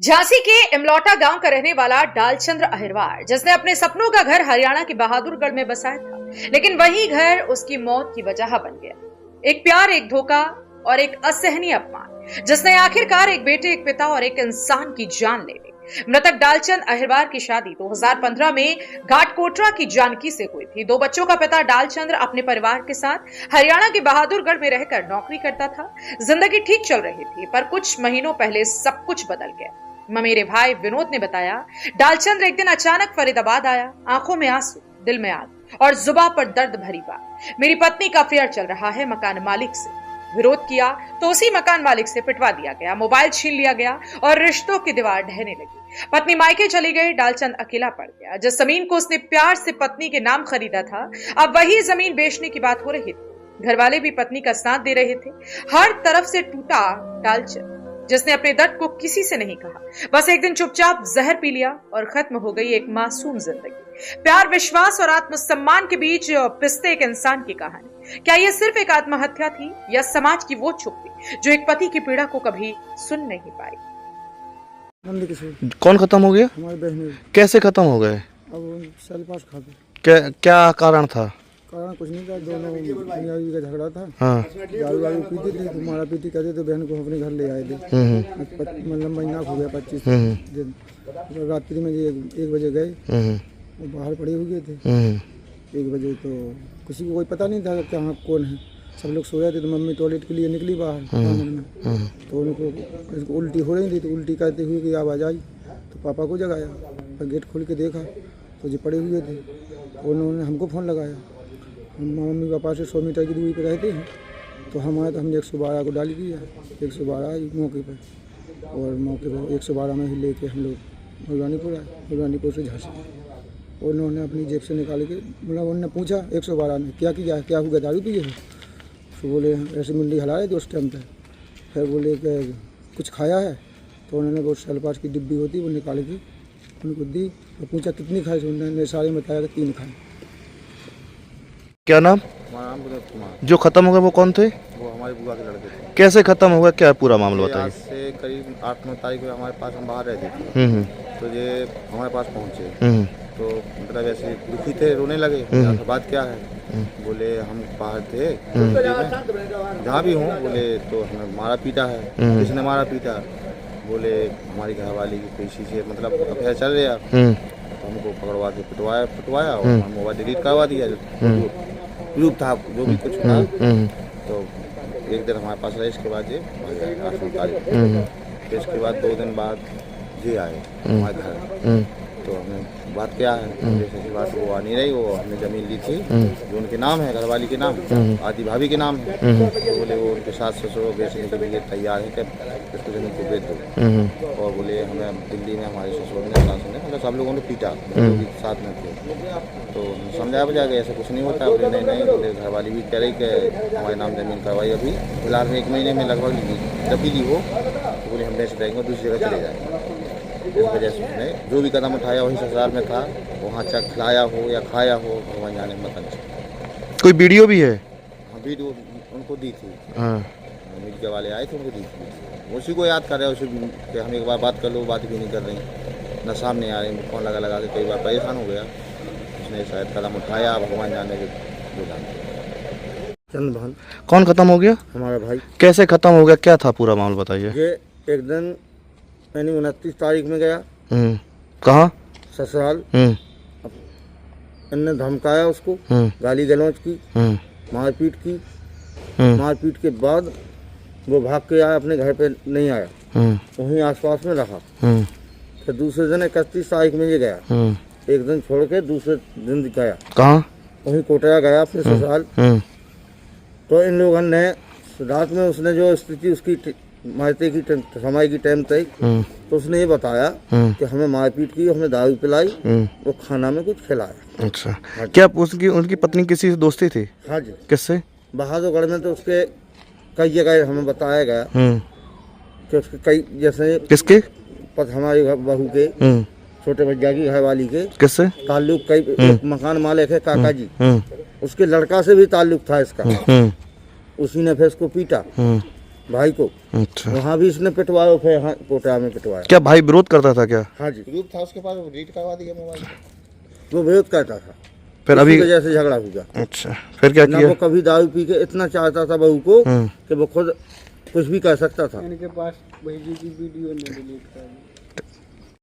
झांसी के इमलौटा गांव का रहने वाला डालचंद्र अहिरवार, जिसने अपने सपनों का घर हरियाणा के बहादुरगढ़ में बसाया था, लेकिन वही घर उसकी मौत की वजह बन गया। एक प्यार, एक धोखा और एक असहनीय अपमान, जिसने आखिरकार एक बेटे, एक पिता और एक इंसान की जान ले ली। मृतक डालचंद अहिरवार की शादी 2015 में घाटकोटरा की जानकी से हुई थी। 2 बच्चों का पिता डालचंद्र अपने परिवार के साथ हरियाणा के बहादुरगढ़ में रहकर नौकरी करता था। जिंदगी ठीक चल रही थी, पर कुछ महीनों पहले सब कुछ बदल गया। मेरे भाई विनोद ने बताया, डालचंद्र एक दिन अचानक फरीदाबाद आया, आंखों में आंसू, दिल में आग और जुबान पर दर्द भरी बात। मेरी पत्नी का अफेयर चल रहा है मकान मालिक से। विरोध किया तो उसी मकान मालिक से पिटवा दिया गया, मोबाइल छीन लिया गया और रिश्तों की दीवार ढहने लगी। पत्नी मायके चली गई, डालचंद अकेला पड़ गया। जिस जमीन को उसने प्यार से पत्नी के नाम खरीदा था, अब वही जमीन बेचने की बात हो रही थी। घर वाले भी पत्नी का साथ दे रहे थे। हर तरफ से टूटा डालचंद, जिसने अपने दर्द को किसी से नहीं कहा, बस एक दिन चुपचाप जहर पी लिया और खत्म हो गई एक मासूम जिंदगी। प्यार, विश्वास और आत्मसम्मान के बीच पिसते एक इंसान की कहानी। क्या यह सिर्फ एक आत्महत्या थी या समाज की वो चुप्पी जो एक पति की पीड़ा को कभी सुन नहीं पाई? कौन खत्म हो गया? हमारी बहन। कैसे खत्म हो गए? अब सेल पास खा गए। क्या कारण था? कारण कुछ नहीं था, दोनों मियाँ का झगड़ा था। हाँ। दारू पीती थी तो मारा पीती करते तो बहन को अपने घर ले आए थे। मतलब महीना हो गया, 25 दिन। रात्रि में 1 बजे गए, वो बाहर पड़े हुए थे। 1 बजे तो किसी को कोई पता नहीं था कि हाँ कौन है। सब लोग सोए थे तो मम्मी टॉयलेट के लिए निकली बाहर तो उनको उल्टी हो रही थी, तो उल्टी करते हुए कि आवाज़ आई तो पापा को जगाया। पर गेट खोल के देखा तो जो पड़े हुए थे, उन्होंने हमको फ़ोन लगाया। हम मम्मी पापा से 100 मीटर की दूरी पर रहते हैं, तो हम आए तो हमने 112 को डाल दिया। 112 आई मौके पर, और मौके पर 112 में ही लेके हम लोग मुरबानीपुर आए। मुरबानीपुर से झांसी। उन्होंने अपनी जेब से निकाल के, मतलब उन्होंने पूछा 112 में क्या किया, क्या हुआ, दारू पी है? तो बोले ऐसे मुंडी हिला रहे थे उस टाइम पर। फिर बोले कि कुछ खाया है? तो उन्होंने वो सेलपास की डिब्बी होती वो निकाल के उनको दी। तो पूछा कितनी खाई? तो उन्होंने सारे में बताया कि 3 खाए। क्या नाम? हमारा नाम विनोद कुमार। जो खत्म हो गए वो कौन थे? वो हमारी बुआ के लड़के थे। कैसे खत्म हो गया, क्या पूरा मामला आज बताइए। से करीब 8-9 तारीख को हमारे पास, हम बाहर रहते थे, तो ये हमारे पास पहुँचे तो मतलब ऐसे दुखी थे, रोने लगे। बात क्या है? बोले हम बाहर थे जहाँ भी हूँ, बोले तो हमें मारा पीटा है। किसने मारा पीटा? बोले हमारी घरवाली की किसी से मतलब अफेयर चल रहा। तो हमको पकड़वा के पिटवाया और मोबाइल डिलीट करवा दिया। ग्रुप था जो भी कुछ था। तो एक दिन हमारे पास रहे, इसके बाद ये 8 तारीख। फिर इसके बाद 2 दिन बाद ये आए हमारे घर। तो हमने बात क्या है, जैसे की बात वो आ नहीं रही। वो हमने ज़मीन ली थी जो उनके नाम है, घरवाली के नाम, आदि भाभी के नाम है। तो बोले वो उनके सास ससुर बेचने के लिए तैयार है कि इसको ज़मीन को बेच दो। और बोले हमें दिल्ली में हमारे ससुर ने, सास ने, मतलब सब लोगों ने पीटा, जो भी साथ में थे। तो समझाया बुझा गया ऐसा कुछ नहीं होता। बोले नहीं, बोले घरवाली भी कह रही कि हमारे नाम ज़मीन करवाई। अभी फिलहाल में 1 महीने में लगभग जब भी ली हो तो बोले हम बेच देंगे और दूसरी जगह चले जाएंगे। इस वजह से उसने जो भी कदम उठाया वही ससुराल में था। वहाँ चाहे खिलाया हो या खाया हो, भगवान जाने मत। कोई वीडियो भी है? हाँ, वीडियो उनको दी थी। हाँ। मीडिया वाले आए थे, उनको दी थी। उसी को याद कर रहे हैं, उसी कि हम एक बार बात कर लो, बात भी नहीं कर रही, न सामने आ रही। फोन लगा के कई बार परेशान हो गया। उसने शायद कदम उठाया, भगवान जाने के जो जानते। चंद्रभान। कौन खत्म हो गया? हमारा भाई। कैसे कैसे खत्म हो गया, क्या था पूरा मामला बताइए। ये एक दिन मैंने 29 तारीख में गया कहाँ? ससुराल। इनने धमकाया उसको, गाली गलौज की, मारपीट की। मारपीट के बाद वो भाग के आया, अपने घर पे नहीं आया, वहीं आसपास में रहा। फिर दूसरे दिन 31 तारीख में ये गया। एक दिन छोड़ के दूसरे दिन गया। कहाँ? वहीं कोटरा गया अपने ससुराल। तो इन लोगों ने रात में, उसने जो स्थिति उसकी मारते की समय की टाइम तक, तो उसने ये बताया कि हमें मारपीट की, हमें दारू पिलाई, वो खाना में कुछ खिलाया। अच्छा। क्या उनकी पत्नी किसी से दोस्ती थी? हाँ जी। किससे? बहादुरगढ़ में तो उसके कई जगह हमें बताया गया कि उसके कई, जैसे किसके? हमारी बहू के, छोटे भैया की घरवाली के किससे ताल्लुक, कई मकान मालिक है काका जी, उसके लड़का से भी ताल्लुक था इसका। उसी ने फिर इसको पीटा। भाई को। अच्छा, वहाँ भी इसने पिटवाया, फिर यहाँ कोटा में पिटवाया। क्या भाई विरोध करता था क्या? हाँ जी, ग्रुप था उसके पास, वो डिलीट करवा दिया मोबाइल। वो विरोध करता था, फिर इसी अभी वजह से झगड़ा हुआ। अच्छा, फिर क्या ना किया? वो कभी दारू पी के इतना चाहता था बहू को हम्म, कि वो खुद कुछ भी कर सकता था। इनके पास बहू की वीडियो ने डिलीट कर दी।